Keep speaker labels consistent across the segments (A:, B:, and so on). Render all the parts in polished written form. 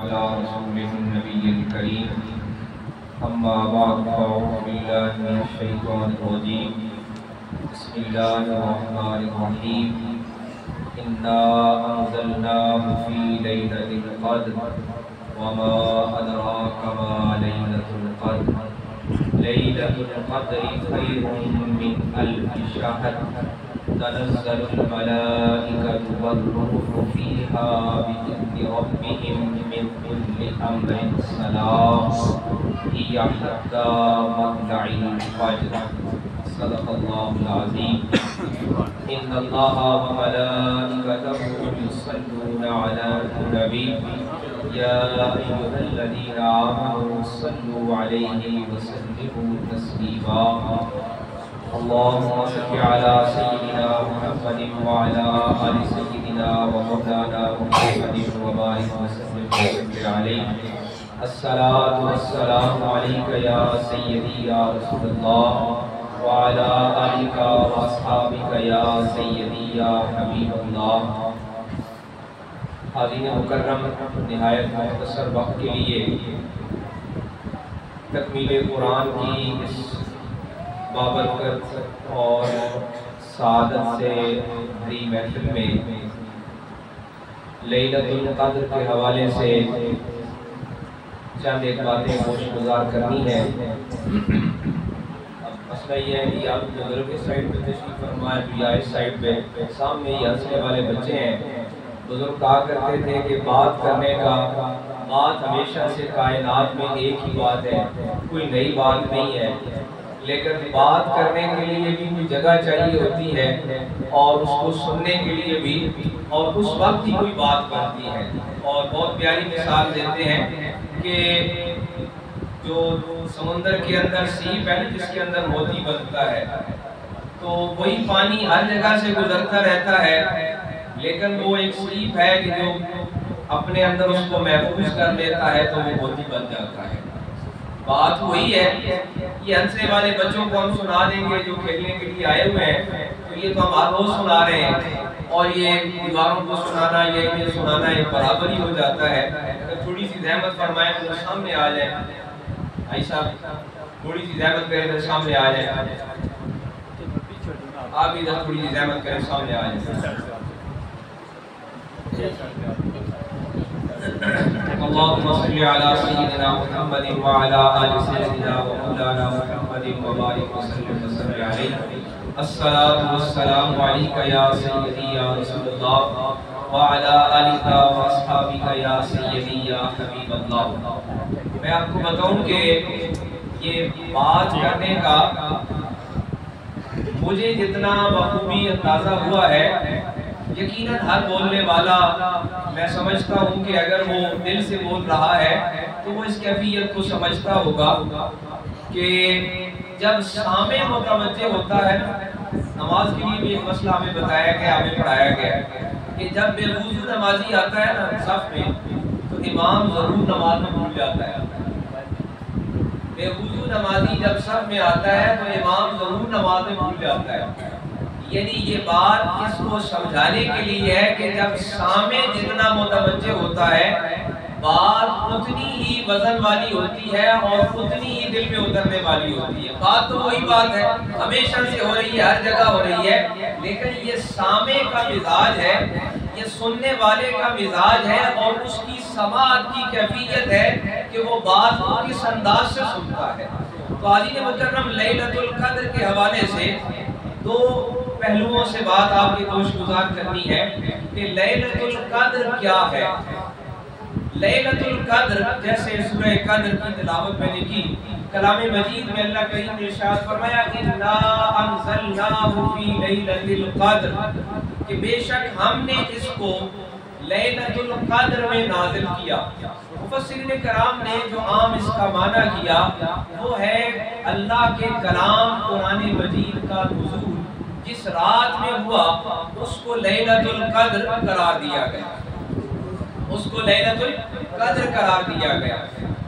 A: على رسوله النبي الكريم أما بعد فأعوذ بالله من الشيطان الرجيم بسم الله الرحمن الرحيم إنا أنزلناه في ليلة القدر وما أدراك ما ليلة القدر ليلة القدر خير من ألف شهر تنزل الملائكة والروح فيها بإذن ربهم من كل أمر سلام هي حتى مطلع الفجر صدق الله العظيم إن الله وملائكته يصلون على النبي يا أيها الذين آمنوا صلوا عليه وسلموا تسليما اللهم صل على سيدنا محمد وعلى آل سيدنا ومولانا محمد وبارك وسلم عليه الصلاة والسلام عليك يا سيدي يا رسول الله وعلى آلك وأصحابك يا سيدي يا حبيب الله حاضرین مکرم نہایت مختصر وقت کے لیے تکمیل قرآن کی اس بابرکت اور سعادت سے بھری محفل میں لیلۃ القدر کے حوالے سے چند ایک باتیں گوش گزار کرنی ہے۔ مسئلہ یہ ہے کہ آپ بزرگ کے سائڈ پہ تشریف فرمائے یا اس سائڈ پہ سامنے یہ ہنسنے والے بچے ہیں۔ بزرگ کہا کرتے تھے کہ بات کرنے کا بات ہمیشہ سے کائنات میں ایک ہی بات ہے، کوئی نئی بات نہیں ہے، لیکن بات کرنے کے لیے بھی کوئی جگہ چاہیے ہوتی ہے اور اس کو سننے کے لیے بھی، اور اس وقت ہی کوئی بات کرتی ہے۔ اور بہت پیاری مثال دیتے ہیں کہ جو سمندر کے اندر سیپ ہے جس کے اندر موتی بنتا ہے، تو وہی پانی ہر جگہ سے گزرتا رہتا ہے، لیکن وہ ایک سیپ ہے کہ جو اپنے اندر اس کو محفوظ کر لیتا ہے تو وہ موتی بن جاتا ہے۔ بات وہی ہے، یہ ہنسنے والے بچوں کو ہم سنا دیں گے جو کھیلنے کے لیے آئے ہوئے ہیں، تو یہ تو ہم ہر روز سنا رہے ہیں، اور یہ دیواروں کو سنانا یہ سنانا ایک برابر ہی ہو جاتا ہے۔ اگر تھوڑی سی زحمت فرمائیں تو سامنے آ جائیں، بھائی صاحب تھوڑی سی زحمت کریں تو سامنے آ جائیں، آپ ادھر تھوڑی سی زحمت کریں سامنے آ جائیں۔ اللهم صل على سيدنا محمد وعلى آل سيدنا ومولانا محمد وبارك وسلم عليه الصلاة والسلام عليك يا سيدي يا رسول الله وعلى آلك وأصحابك يا سيدي يا حبيب الله۔ میں آپ کو بتاؤں کہ یہ بات کرنے کا مجھے جتنا بخوبی اندازہ ہوا ہے، یقیناً ہر بولنے والا میں سمجھتا ہوں کہ اگر وہ دل سے بول رہا ہے تو وہ اس کیفیت کو سمجھتا ہوگا کہ جب سامع متوجہ ہوتا ہے، نماز کے لیے بھی ایک مسئلہ ہمیں بتایا گیا، ہمیں پڑھایا گیا کہ جب بے وضو نمازی آتا ہے نا صف میں، تو امام ضرور نماز میں بھول جاتا ہے۔ بے وضو نمازی جب صف میں آتا ہے تو امام ضرور نماز میں بھول جاتا ہے۔ یعنی یہ بات اس کو سمجھانے کے لیے ہے کہ جب سامع جتنا متوجہ ہوتا ہے، بات اتنی ہی وزن والی ہوتی ہے اور اتنی ہی دل میں اترنے والی ہوتی ہے۔ بات تو وہی بات ہے، ہمیشہ سے ہو رہی ہے، ہر جگہ ہو رہی ہے، لیکن یہ سامع کا مزاج ہے، یہ سننے والے کا مزاج ہے، اور اس کی سماعت کی کیفیت ہے کہ وہ بات کو کس انداز سے سنتا ہے۔ تو حاضرین مکرم، لیلۃ القدر کے حوالے سے دو پہلوؤں سے بات آپ کی گوش گزار کرنی ہے کہ لیلۃ القدر کیا ہے۔ لیلۃ القدر جیسے سورہ قدر کی تلاوت میں نے کی، کلام مجید میں اللہ کریم نے ارشاد فرمایا انا انزلناہ فی لیلۃ القدر، کہ بے شک ہم نے اس کو لیلۃ القدر میں نازل کیا۔ مفسرین کرام نے جو عام اس کا معنی کیا وہ ہے اللہ کے کلام قرآن مجید کا نزول جس رات میں ہوا اس کو لیلۃ القدر قرار دیا گیا، اس کو لیلۃ القدر قرار دیا گیا۔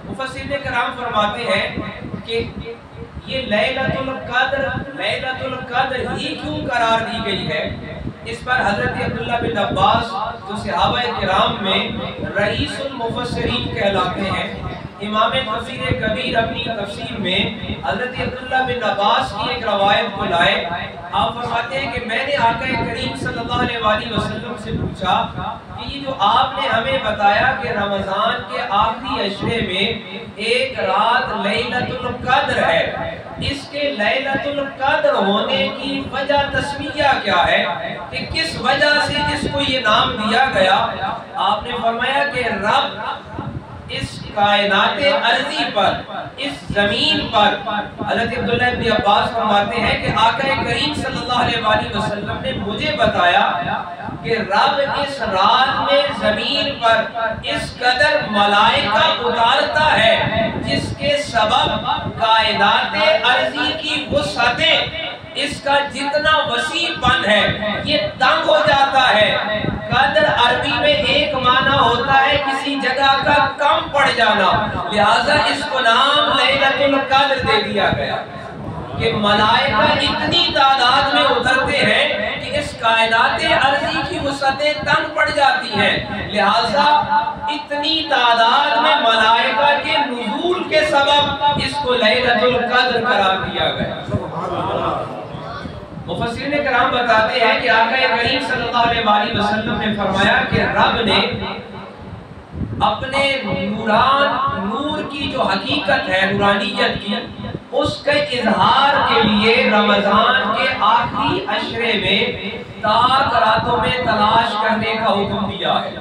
A: مفسرین کرام فرماتے ہیں کہ یہ لیلۃ القدر ہی کیوں قرار دی گئی ہے، اس پر حضرت عبداللہ بن عباس جو صحابہ کرام میں رئیس المفسرین کہلاتے ہیں، امام تفسیر کبیر اپنی تفسیر میں حضرت عبداللہ بن عباس کی ایک روایت کو لائے. آپ فرماتے ہیں کہ میں نے آقا کریم صلی اللہ علیہ وآلہ وسلم سے پوچھا کہ یہ جو آپ نے ہمیں بتایا کہ رمضان کے آخری عشرے میں ایک رات لیلۃ القدر ہے، اس کے لیلۃ القدر ہونے کی وجہ تسمیہ کیا ہے، کہ کس وجہ سے اس کو یہ نام دیا گیا؟ آپ نے فرمایا کہ رب اس کائنات ارضی پر، اس زمین پر، حضرت عبداللہ بن عباس فرماتے ہیں کہ آقا کریم صلی اللہ علیہ وآلہ وسلم نے مجھے بتایا کہ رب اس رات میں زمین پر اس قدر ملائکہ اتارتا ہے جس کے سبب کائنات ارضی کی وسعتیں، اس کا جتنا وسیع پن ہے یہ تنگ ہو جاتا ہے. قدر عربی میں ایک معنی ہوتا ہے کسی جگہ کا کم پڑ جانا، لہٰذا اس کو نام لیلۃ القدر دے دیا گیا کہ ملائکہ اتنی تعداد میں اترتے ہیں کہ اس کائنات ارضی کی وسعتیں تنگ پڑ جاتی ہیں، لہٰذا اتنی تعداد میں ملائکہ کے نزول کے سبب اس کو لیلۃ القدر قرار دیا گیا. مفسرین کرام بتاتے ہیں کہ آقا کریم صلی اللہ علیہ وآلہ وسلم نے فرمایا کہ رب نے اپنے نور کی جو حقیقت ہے، نورانیت کی، اس کے اظہار کے لیے رمضان کے آخری عشرے میں تاک راتوں میں تلاش کرنے کا حکم دیا ہے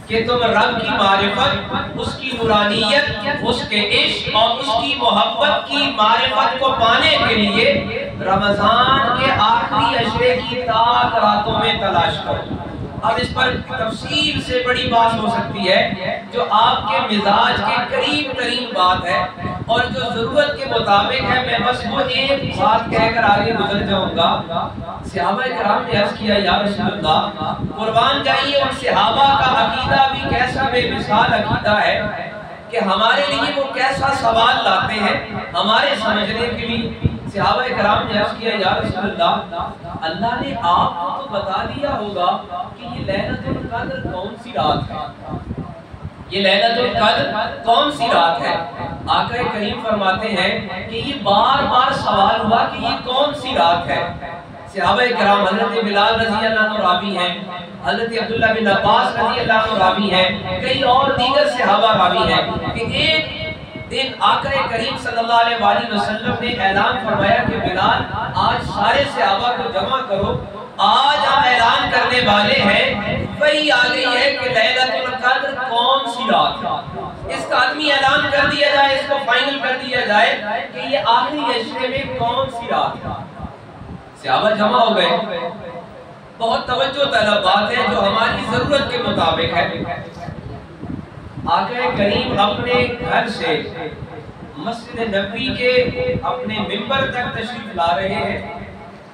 A: کہ تم رب کی معرفت، اس کی نورانیت، اس کے عشق اور اس کی محبت کی معرفت کو پانے کے لیے رمضان کے آخری عشرے کی تاک راتوں میں تلاش کرو. اب اس پر تفصیل سے بڑی بات ہو سکتی ہے جو آپ کے مزاج کے قریب ترین بات ہے اور جو ضرورت کے مطابق ہے. میں بس وہ ایک بات کہہ کر آگے گزر جاؤں گا. صحابہ کرام نے عرض کیا یا رسول اللہ، قربان جائیے ان صحابہ کا عقیدہ بھی کیسا بے مثال عقیدہ ہے کہ ہمارے لیے وہ کیسا سوال لاتے ہیں ہمارے سمجھنے کے لیے. صحابہ کرام نے عرض کیا یا رسول اللہ، اللہ نے آپ کو تو بتا دیا ہوگا کہ یہ لیلۃ القدر کون سی رات ہے، یہ لیلۃ القدر کون سی رات ہے. آقا کریم فرماتے ہیں کہ یہ بار بار سوال ہوا کہ یہ کون سی رات ہے. صحابہ کرام حضرت بلال رضی اللہ عنہ راوی ہیں، حضرت عبداللہ بن عباس رضی اللہ عنہ راوی ہیں، کئی اور دیگر صحابہ راوی ہیں کہ ایک دن آقا کریم صلی اللہ علیہ وآلہ وسلم نے اعلان فرمایا کہ بلال آج سارے صحابہ کو جمع کرو، آج ہم اعلان کرنے والے ہیں وہی آ گئی ہے کہ لیلۃ القدر کون سی رات ہے. اس کا آدمی اعلان کر دیا جائے، اس کو فائنل کر دیا جائے کہ یہ آخری عشرے میں کون سی رات ہے. صحابہ جمع ہو گئے. بہت توجہ طلب بات ہے جو ہماری ضرورت کے مطابق ہے. آقا کریم اپنے گھر سے مسجد نبوی کے اپنے منبر تک تشریف لا رہے ہیں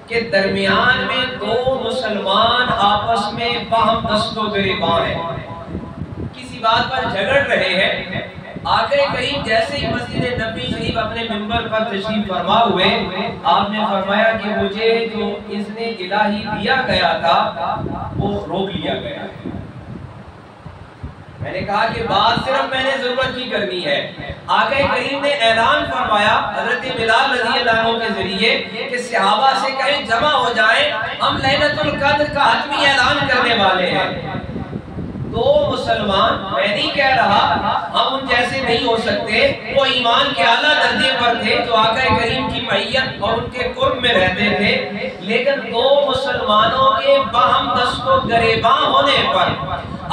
A: کہ درمیان میں دو مسلمان آپس میں باہم دست و گریباں ہیں، کسی بات پر جھگڑ رہے ہیں. آقا کریم جیسے ہی مسجد نبوی شریف اپنے منبر پر تشریف فرما ہوئے، آپ نے فرمایا کہ مجھے جو اذن الہی دیا گیا تھا وہ روک لیا گیا ہے. میں نے کہا کہ بات صرف میں نے ضرورت کی کرنی ہے. آقا کریم نے اعلان فرمایا حضرت بلال رضی اللہ عنہ کے ذریعے کہ صحابہ سے کہیں جمع ہو جائیں، ہم لیلۃ القدر کا حتمی اعلان کرنے والے ہیں. دو مسلمان، میں نہیں کہہ رہا ہم ان جیسے نہیں ہو سکتے، وہ ایمان کے اعلیٰ درجے پر تھے جو آقا کریم کی معیت اور ان کے قرب میں رہتے تھے، لیکن دو مسلمانوں کے باہم دست و گریباں ہونے پر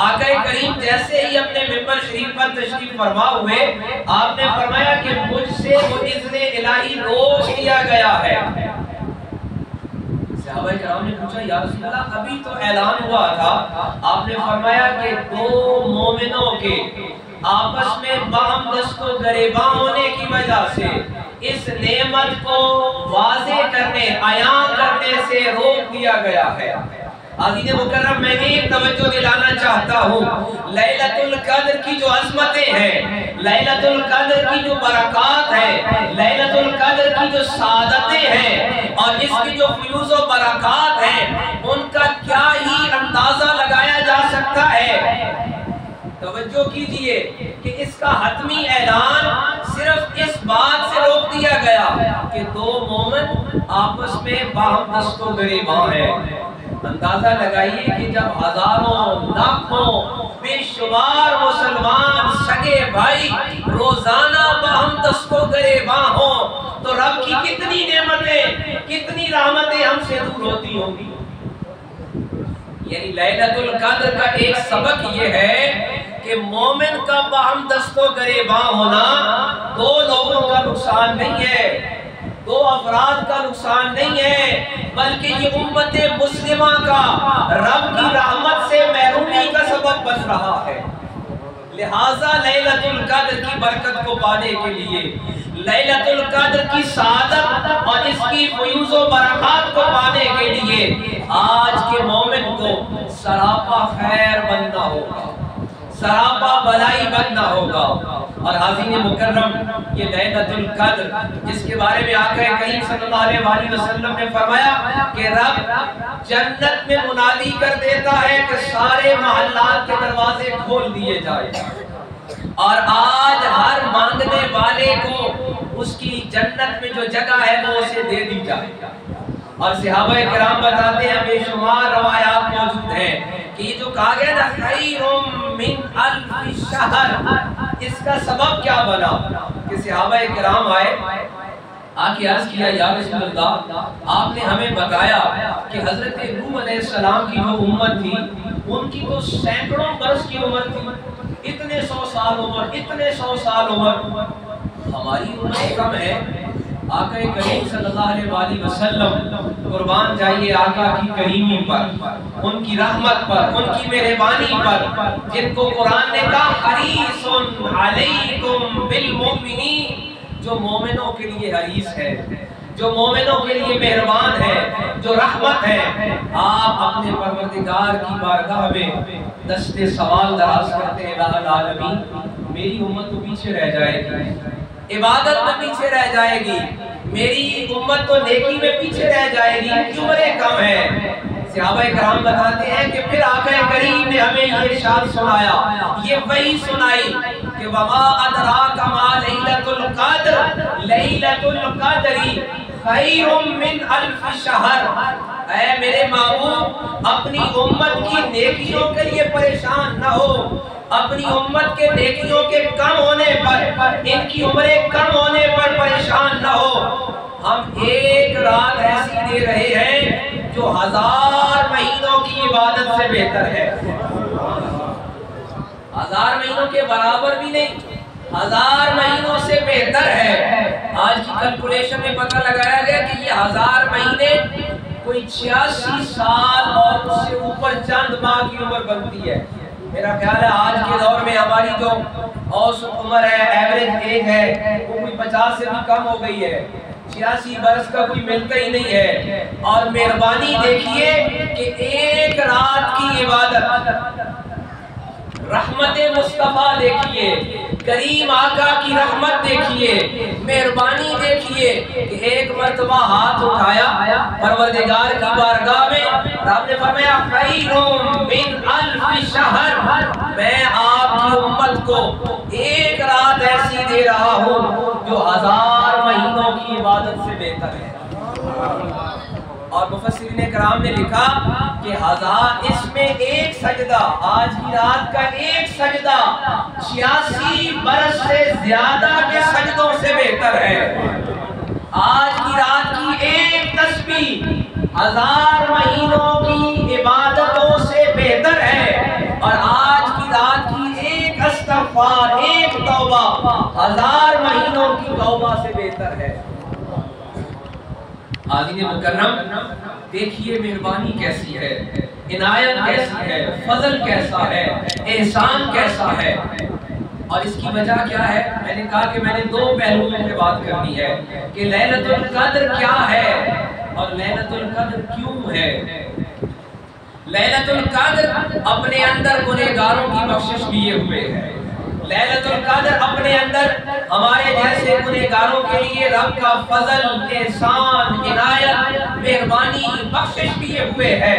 A: آقا کریم جیسے ہی اپنے منبر شریف پر تشریف فرما ہوئے، آپ نے فرمایا کہ مجھ سے وہ اذن الہی روک لیا گیا ہے. صحابہ کرام نے پوچھا یا رسول اللہ ابھی تو اعلان ہوا تھا. آپ نے فرمایا کہ دو مومنوں کے آپس میں باہم دست و گریباں ہونے کی وجہ سے اس نعمت کو واضح کرنے، عیاں کرنے سے روک دیا گیا ہے. عزیز مکرم میں ایک توجہ دلانا چاہتا ہوں، لیلۃ القدر کی جو عظمتیں ہیں، لیلۃ القدر کی جو برکات ہیں، لیلۃ القدر کی جو سعادتیں ہیں اور اس کی جو فیوز و برکات ہیں، ان کا کیا ہی اندازہ لگایا جا سکتا ہے۔ توجہ کیجئے کہ اس کا حتمی اعلان صرف اس بات سے روک دیا گیا کہ دو مومن آپس میں باہم دست و گریباں ہیں۔ اندازہ لگائیے کہ جب ہزاروں لاکھوں بے شمار مسلمان سگے بھائی روزانہ باہم دست و گریباں ہوں تو رب کی کتنی نعمتیں، کتنی رحمتیں ہم سے دور ہوتی ہوں گی۔ یعنی لیلۃ القدر کا ایک سبق یہ ہے کہ مومن کا باہم دست و گریباں ہونا دو لوگوں کا نقصان نہیں ہے، دو افراد کا نقصان نہیں ہے، بلکہ یہ امت مسلمہ کا رب کی رحمت سے محرومی کا سبب بن رہا ہے۔ لہٰذا لیلۃ القدر کی برکت کو پانے کے لیے، لیلۃ القدر کی سعادت اور اس کی فیوز و برکات کو پانے کے لیے آج کے مومن کو سراپا خیر بننا ہوگا، سراپا بھلائی بننا ہوگا۔ اور حاضرین مکرم، یہ لیلۃ القدر جس کے بارے میں آقا کریم صلی اللہ علیہ وسلم نے فرمایا کہ رب جنت میں منادی کر دیتا ہے کہ سارے محلات کے دروازے کھول دیے جائیں اور آج ہر مانگنے والے کو اس کی جنت میں جو جگہ ہے وہ اسے دے دی جائے۔ اور صحابہ کرام بتاتے ہیں، بے شمار روایات موجود ہیں کہ یہ جو کہا گیا نا خیر من الف شہر، اس کا سبب کیا بنا کہ صحابہ کرام آئے، آکے عرض کیا یا رسول اللہ آپ نے ہمیں بتایا کہ حضرت نوح علیہ السلام کی جو امت تھی ان کی تو سینکڑوں برس کی عمر تھی، اتنے 100 سال عمر، اتنے 100 سال عمر، ہماری عمر کم ہے۔ آقا کریم صلی اللہ علیہ وسلم قربان جائیے آقا کی کریمی پر، ان کی رحمت پر، ان کی مہربانی پر، جن کو قرآن نے کہا حریص علیکم بالمؤمنین، جو مومنوں کے لیے حریص ہے، جو مومنوں کے لیے مہربان ہے، جو رحمت ہے۔ آپ اپنے پروردگار کی بارگاہ میں دست سوال دراز کرتے ہیں، الہ العالمین میری امت تو پیچھے رہ جائے گی، عبادت میں پیچھے رہ جائے گی، میری امت تو نیکی میں پیچھے رہ جائے گی، عمریں کم ہے۔ صحابہ کرام بتاتے ہیں کہ پھر آقا کریم نے ہمیں یہ ارشاد سنایا، یہ وحی سنائی کہ وما ادراک ما لیلۃ القدر، لیلۃ القدر خیر من الف شہر۔ اے میرے محبوب اپنی امت کی نیکیوں کے لیے پریشان نہ ہو، اپنی امت کے نیکیوں کے کم ہونے پر، ان کی عمریں کم ہونے پر پریشان نہ ہو۔ ہم ایک رات ایسی دے رہے ہیں جو 1000 مہینوں کی عبادت سے بہتر ہے، 1000 مہینوں کے برابر بھی نہیں، 1000 مہینوں سے بہتر ہے۔ آج کی کیلکولیشن میں پتہ لگایا گیا کہ یہ 1000 مہینے کوئی 86 سال اور اس سے اوپر چند ماہ کی عمر بنتی ہے۔ میرا خیال ہے آج کے دور میں ہماری جو اوسط عمر ہے، ایوریج ایج ہے، وہ کوئی 50 سے بھی کم ہو گئی ہے، 86 برس کا کوئی ملتا ہی نہیں ہے۔ اور مہربانی دیکھیے کہ ایک رات کی عبادت، رحمت مصطفیٰ دیکھیے، کریم آقا کی رحمت دیکھیے، مہربانی دیکھیے کہ ایک مرتبہ ہاتھ اٹھایا پروردگار کی بارگاہ میں، رب نے فرمایا خیر من الف شہر، میں آپ کی امت کو ایک رات ایسی دے رہا ہوں جو 1000 مہینوں کی عبادت سے بہتر ہے۔ اور مفسرین کرام نے لکھا کہ 1000 اس میں ایک سجدہ، آج کی رات کا ایک سجدہ 86 برس سے زیادہ کے سجدوں سے بہتر ہے۔ آج کی رات کی ایک تسبیح 1000 مہینوں کی عبادتوں سے بہتر ہے، اور آج کی رات کی ایک استغفار، ایک توبہ 1000 مہینوں کی توبہ سے بہتر ہے۔ حاضرین مکرم دیکھیے مہربانی کیسی ہے، عنایت کیسی ہے، فضل کیسا ہے، احسان کیسا ہے۔ اور اس کی وجہ کیا ہے؟ میں نے کہا کہ میں نے 2 پہلوؤں پہ بات کرنی ہے کہ لیلۃ القدر کیا ہے اور لیلۃ القدر کیوں ہے۔ لیلۃ القدر اپنے اندر گنہگاروں کی بخشش لیے ہوئے ہے۔ لیلۃ القدر اپنے اندر ہمارے جیسے گنہگاروں کے لیے رب کا فضل، احسان، عنایت، مہربانی، بخشش لیے ہوئے ہے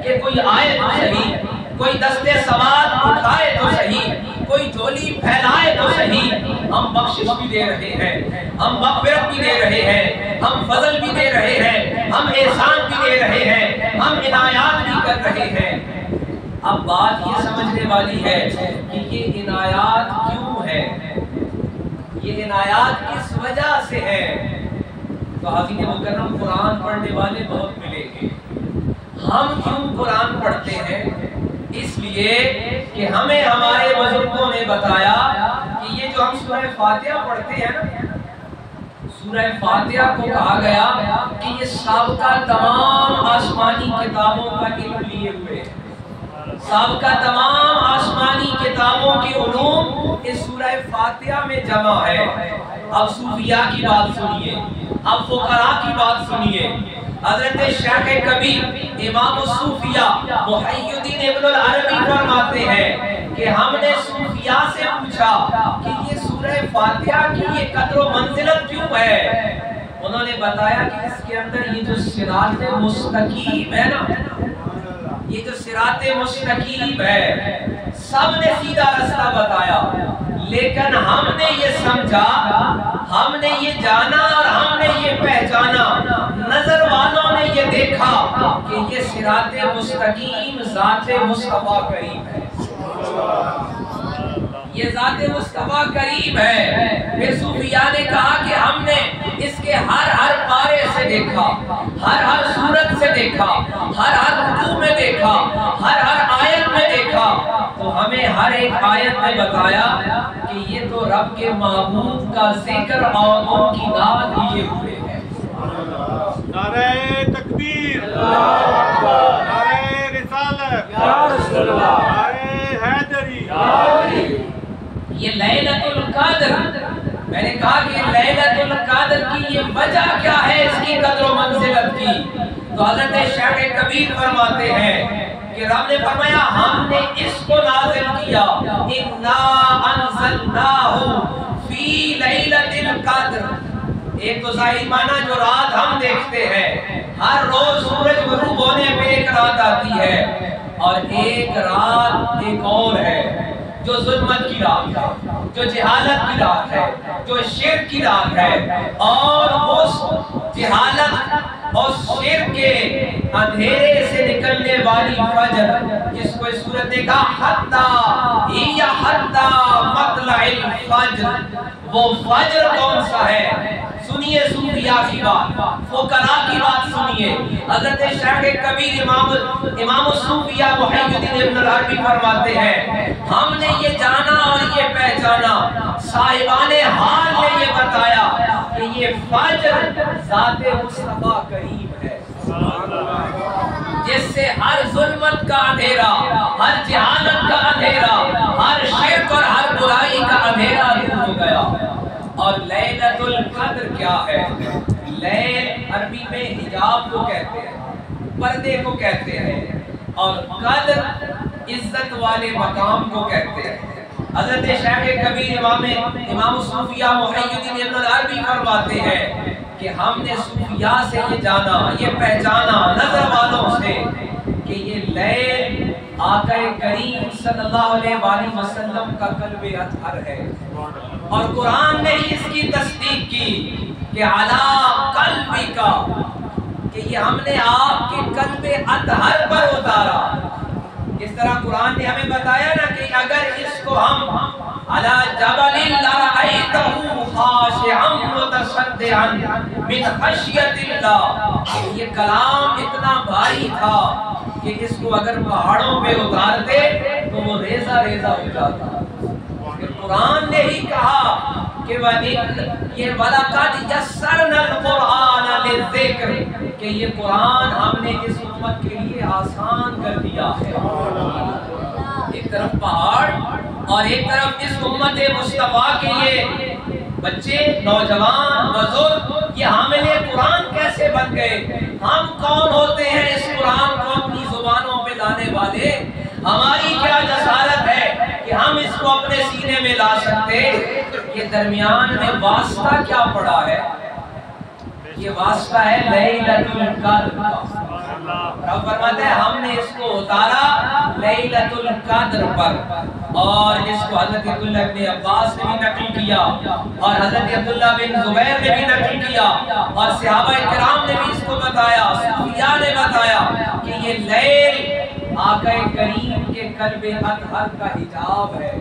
A: کہ کوئی آئے تو صحیح، کوئی دستے ثواب اٹھائے تو صحیح، کوئی جھولی پھیلائے تو صحیح، ہم بخشش بھی دے رہے ہیں، ہم مغفرت بھی دے رہے ہیں، ہم فضل بھی دے رہے ہیں، ہم احسان بھی دے رہے ہیں، ہم عنایات بھی کر رہے ہیں۔ اب بات یہ سمجھنے والی ہے کہ یہ عنایات کیوں ہے، یہ عنایات کس وجہ سے ہے۔ تو حاضرین مکرم، قرآن پڑھنے والے بہت ملیں گے۔ ہم کیوں قرآن پڑھتے ہیں؟ اس لیے کہ ہمیں ہمارے بزرگوں نے بتایا کہ یہ جو ہم سورہ فاتحہ پڑھتے ہیں نا، سورہ فاتحہ کو کہا گیا کہ یہ سابقہ تمام آسمانی کتابوں کا علم لیے ہوئے ہیں۔ سابقہ تمام آسمانی کتابوں کے علوم اس سورہ فاتحہ میں جمع ہے۔ اب صوفیاء کی بات سنیے، اب فقراء کی بات سنیے۔ حضرت شیخ کبیر امام الصوفیاء محی الدین ابن العربی فرماتے ہیں کہ ہم نے صوفیاء سے پوچھا کہ یہ سورہ فاتحہ کی یہ قدر و منزلت کیوں ہے؟ انہوں نے بتایا کہ اس کے اندر یہ جو صراط مستقیم ہے نا، یہ جو صراط مستقیم ہے، سب نے سیدھا رستہ بتایا، لیکن ہم نے یہ سمجھا، ہم نے یہ جانا اور ہم نے یہ پہچانا، نظر والوں نے یہ دیکھا کہ یہ صراط مستقیم ذات مصطفیٰ کریم ہے، یہ ذات مصطفیٰ کریم ہے۔ پھر صوفیاء نے کہا کہ ہم نے اس کے ہر پارے سے دیکھا، ہر صورت سے دیکھا، ہر رکوع میں دیکھا، ہر آیت میں دیکھا، تو ہمیں ہر ایک آیت میں بتایا کہ یہ تو رب کے محبوب کا ذکر اور ان کی داد لیے ہوئے ہیں۔
B: نعرہ تکبیر، نعرہ رسالت، نعرہ حیدری۔
A: یہ لیلۃ القدر، میں نے کہا کہ لیلۃ القدر کی یہ وجہ کیا ہے، اس کی قدر و منزلت کی؟ تو حضرت شیخ کبیر فرماتے ہیں کہ رب نے فرمایا ہم نے اس کو نازل کیا، اِنَّا أَنزَلْنَاهُ فِي لَيْلَةِ الْقَدْرِ۔ ایک تو ظاہری معنی جو رات ہم دیکھتے ہیں، ہر روز سورج غروب ہونے پہ ایک رات آتی ہے، اور ایک رات ایک اور ہے جو ظلمت کی رات ہے، جو جہالت کی رات ہے، جو شرک کی رات ہے، اور اس جہالت اور شرک کے اندھیرے سے نکلنے والی فجر، جس کو اس سورت نے کہا حتی مطلع الفجر، وہ فجر کون سا ہے؟ سنیے صوفیاء کی بات، فقراء کی بات سنیے۔ حضرت شیخ کبیر امام الصوفیاء محی الدین ابن العربی فرماتے ہیں ہم نے یہ جانا اور یہ پہچانا، صاحبان حال نے یہ بتایا کہ یہ فجر ذات مصطفیٰ کریم ہے، جس سے ہر ظلمت کا اندھیرا، ہر جہالت کا اندھیرا، ہر شرک اور ہر برائی کا اندھیرا دور ہو گیا۔ اور لیلۃ القدر کیا ہے؟ لیل عربی میں حجاب کو کہتے ہیں، پردے کو کہتے ہیں، اور قدر عزت والے مقام کو کہتے ہیں۔ حضرت شیخ کبیر امام الصوفیاء محی الدین ابن العربی فرماتے ہیں کہ ہم نے صوفیاء سے یہ جانا، یہ پہچانا نظر والوں سے کہ یہ لیل آقا کریم صلی اللہ علیہ وآلہ وسلم کا قلب اطہر ہے، اور قرآن نے اس کی تصدیق کی کہ علی قلبک، کہ یہ ہم نے آپ کے قلب اطہر پر اتارا۔ اس طرح قرآن نے ہمیں بتایا نا کہ اگر اس کو ہم علی جبل لرأیتہ خاشعا متصدعا من خشیۃ اللہ، یہ کلام اتنا بھاری تھا کہ اس کو اگر پہاڑوں پہ اتارتے تو وہ ریزہ ریزہ ہو جاتا۔ قرآن نے ہی کہا کہ یہ وَلَقَدْ يَسَّرْنَا الْقُرْآنَ لِلذِّكْرِ، کہ یہ قرآن ہم نے اس امت کے لیے آسان کر دیا ہے۔ ایک طرف پہاڑ اور ایک طرف اس امت مصطفیٰ کے یہ بچے، نوجوان، بزرگ، یہ حامل قرآن کیسے بن گئے؟ ہم کون ہوتے ہیں اس قرآن کو اپنی زبانوں پہ لانے فرمانے والے ہماری کیا جسارت ہے کہ ہم اس کو اپنے سینے میں لا سکتے؟ یہ درمیان میں واسطہ کیا پڑا ہے؟ یہ واسطہ ہے لیلۃ القدر کا۔ رب فرماتے ہیں ہم نے اس کو اتارا لیلۃ القدر پر، اور اس کو حضرت عبداللہ بن عباس نے بھی نقل کیا، اور حضرت عبداللہ بن زبیر نے بھی نقل کیا، اور صحابہ کرام نے بھی اس کو بتایا، صوفیاء نے بتایا کہ یہ لیل آقا کریم کے قلب اطہر کا حجاب ہے،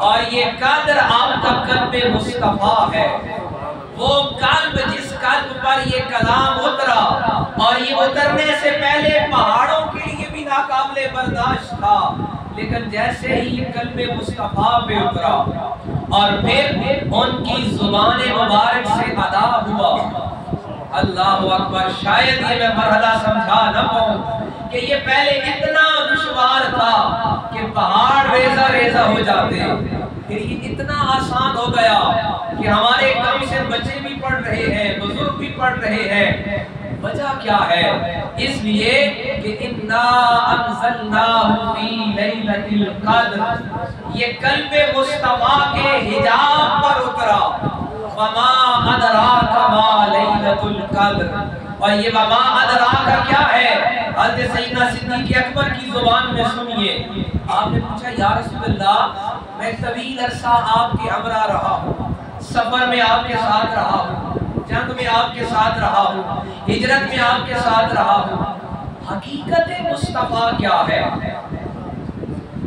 A: اور یہ قدر آپ کا قلب مصطفیٰ ہے، وہ قلب جس قلب پر یہ کلام اترا، اور یہ اترنے سے پہلے پہاڑوں کے لیے بھی ناقابل برداشت تھا، لیکن جیسے ہی یہ قلب مصطفیٰ پہ اترا اور پھر ان کی زبان مبارک سے ادا ہوا، اللہ اکبر، شاید یہ میں مرحلہ سمجھا نہ پاؤں کہ یہ پہلے اتنا دشوار تھا کہ پہاڑ ریزہ ریزہ ہو جاتے، پھر یہ اتنا آسان ہو گیا کہ ہمارے کم سے بچے بھی پڑھ رہے ہیں، بزرگ بھی پڑھ رہے ہیں۔ وجہ کیا ہے؟ اس لیے کہ اِنَّا أَنزَلْنَاهُ فِي لَيْلَةِ الْقَدْرِ، یہ قلب مصطفیٰ کے حجاب پر اترا، وَمَا أَدْرَاكَ مَا لَيْلَةُ الْقَدْرِ، اور یہ وَمَا أَدْرَاكَ کیا ہے؟ حضرت سیدنا صدیق اکبر کی زبان میں سنیے، آپ نے پوچھا یا رسول اللہ میں طویل عرصہ آپ کے ہمراہ رہا ہوں، سفر میں آپ کے ساتھ رہا ہوں، جنگ میں آپ کے ساتھ رہا ہوں، ہجرت میں آپ کے ساتھ رہا ہوں، حقیقت مصطفیٰ کیا ہے؟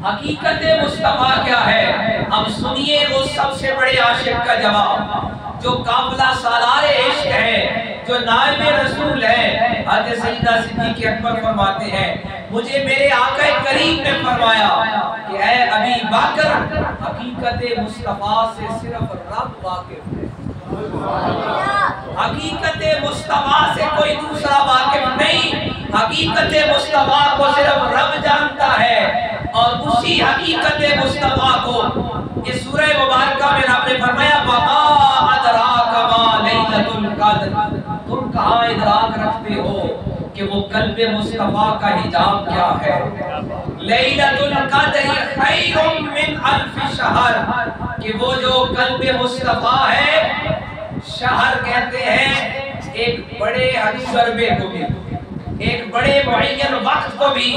A: حقیقت مصطفیٰ کیا ہے؟ اب سنیے وہ سب سے بڑے عاشق کا جواب، جو قافلہ سالار عشق ہے، جو نائب رسول ہے۔ حضرت سیدنا صدیق اکبر فرماتے ہیں مجھے میرے آقا کریم نے فرمایا کہ اے ابی بکر، حقیقت مصطفیٰ سے صرف رب واقف ہے، حقیقت مصطفیٰ سے کوئی دوسرا واقف نہیں، حقیقت مصطفیٰ کو صرف رب جانتا ہے، اور اسی حقیقت مصطفیٰ کو اس سورہ مبارکہ میں رب نے فرمایا وَمَا أَدْرَاكَ مَا لَيْلَةُ الْقَدْرِ، تم کہاں ادراک رکھتے ہو کہ وہ قلب مصطفیٰ کا حجاب کیا ہے؟ لیلۃ القدر خیر من الف شہر، کہ وہ جو قلب مصطفیٰ ہے، شہر کہتے ہیں ایک بڑے حجربے کو بھی، ایک بڑے معین وقت کو بھی۔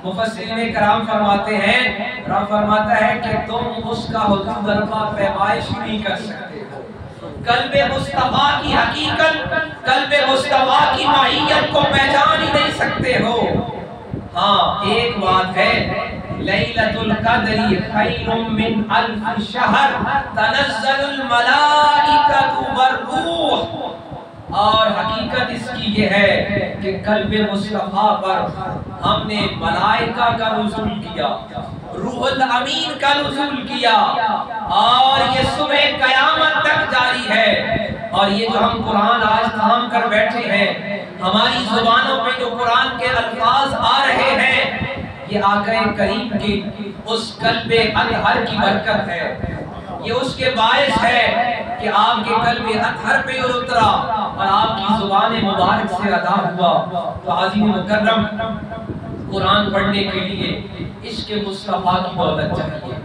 A: مفسرین کرام فرماتے ہیں، رب فرماتا ہے کہ تم اس کا حضور دربا پیمائش نہیں کر سکتے ہو، قلب مصطفیٰ کی حقیقت، قلب مصطفیٰ کی ماہیت کو پہچان ہی نہیں سکتے ہو۔ ہاں ایک بات ہے، لیلۃ القدر خیر من الف شہر تنزل الملائکۃ والروح، اور حقیقت اس کی یہ ہے کہ قلب مصطفیٰ پر ہم نے ملائکہ کا نزول کیا، روح الامین کا نزول کیا، اور یہ صبح قیامت تک جاری ہے۔ اور یہ جو ہم قرآن آج تھام کر بیٹھے ہیں، ہماری زبانوں پہ جو قرآن کے الفاظ آ رہے ہیں، یہ آقا کریم کی اس قلب اطہر کی برکت ہے، یہ اس کے باعث ہے کہ آپ کے قلب اطہر پہ اترا اور آپ کی زبان مبارک سے ادا ہوا۔ تو عظیم مکرم، قرآن پڑھنے کے لیے عشق مصطفیٰ کی دولت چاہیے،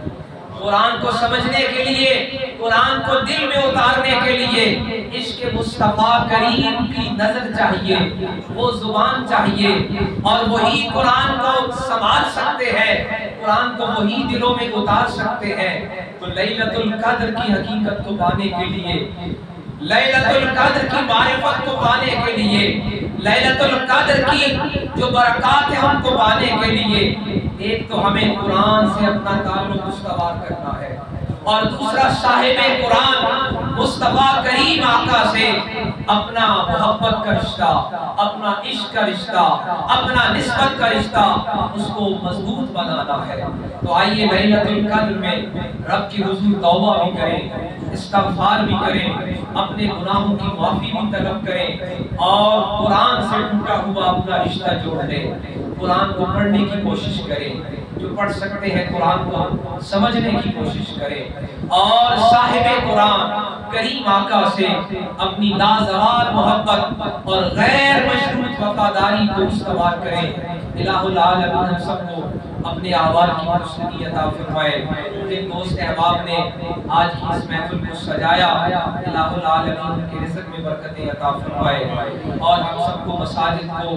A: قرآن کو سمجھنے کے لیے، قرآن کو دل میں اتارنے کے لیے عشق مصطفیٰ کریم کی نظر چاہیے، وہ زبان چاہیے، اور وہی قرآن کو سنبھال سکتے ہیں، قرآن کو وہی دلوں میں اتار سکتے ہیں۔ تو لیلۃ القدر کی حقیقت کو پانے کے لیے، لیلۃ القدر کی معرفت کو پانے کے لیے، لیلۃ القدر کی جو برکات ہیں ان کو پانے کے لیے، ایک تو ہمیں قرآن سے اپنا تعلق استوار کرنا ہے، اور دوسرا صاحب قرآن مصطفیٰ کریم آقا سے اپنا محبت کا رشتہ، اپنا عشق کا رشتہ، اپنا نسبت کا رشتہ، اس کو مضبوط بنانا ہے۔ تو آئیے لیلۃ القدر میں رب کی حضور توبہ بھی کریں، استغفار بھی کریں، اپنے گناہوں کی معافی بھی طلب کریں، اور قرآن سے ٹوٹا ہوا اپنا رشتہ جوڑ لیں، قرآن کو پڑھنے کی کوشش کریں، جو پڑھ سکتے ہیں قرآن کو سمجھنے کی کوشش کریں، اور صاحب قرآن کریم آقا سے اپنی لازوال محبت اور غیر مشروط وفاداری کو استوار کریں۔ الہ العالمین ہم سب کو اپنے اعمال کی درستگی عطا فرمائے. مجھے دوست احباب نے آج کی اس محفل کو سجایا، الہ العالمین کے رزق میں برکتیں عطا فرمائے اور ہم سب کو مساجد کو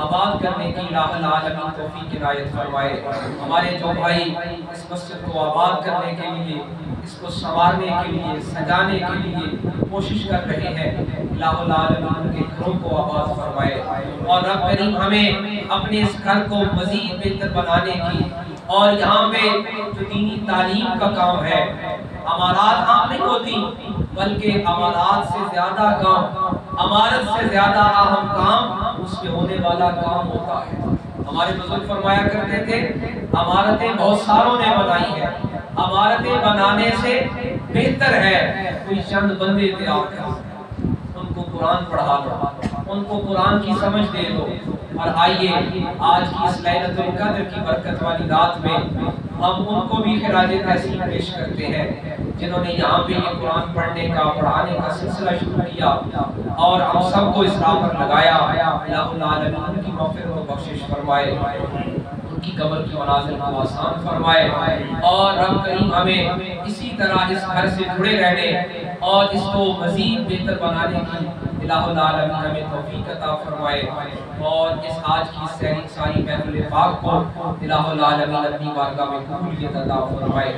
A: آباد کرنے کی الہ العالمین توفیق عنایت فرمائے. ہمارے جو بھائی اس مسجد کو آباد کرنے کے لیے، اس کو سنوارنے کے لیے، سجانے کے لیے کوشش کر رہے ہیں، الہ العالمین کے گھروں کو آباد فرمائے اور رب کریم ہمیں اپنے اس گھر کو مزید بہتر بنانے کی اور یہاں پہ جو دینی تعلیم کا کام ہے، امارات عام نہیں ہوتی بلکہ امارات سے زیادہ کام، امارت سے زیادہ اہم کام اس میں ہونے والا کام ہوتا ہے. ہمارے بزرگ فرمایا کرتے تھے امارتیں بہت ساروں نے بنائی ہیں، امارتیں بنانے سے بہتر ہے کوئی چند بندے تیار کر، ان کو قرآن پڑھا دو، ان کو قرآن کی سمجھ دے دو. اور آئیے آج کی اس لیلۃ القدر کی برکت والی رات میں ہم ان کو بھی خراج تحسین پیش کرتے ہیں جنہوں نے یہاں پہ یہ قرآن پڑھنے کا، پڑھانے کا سلسلہ شروع کیا اور ہم سب کو اس راہ پر لگایا. الہ العالمین کی مغفرت و بخشش فرمائے، ان کی قبر کی منازل کو آسان فرمائے اور رب کریم ہمیں اسی طرح اس گھر سے جڑے رہنے اور اس کو مزید بہتر بنانے کی الہ العالمین ہمیں توفیق عطا فرمائے اور اس آج کی ساری محفل پاک کو الہ العالمین اپنی بارگاہ میں قبولیت عطا فرمائے.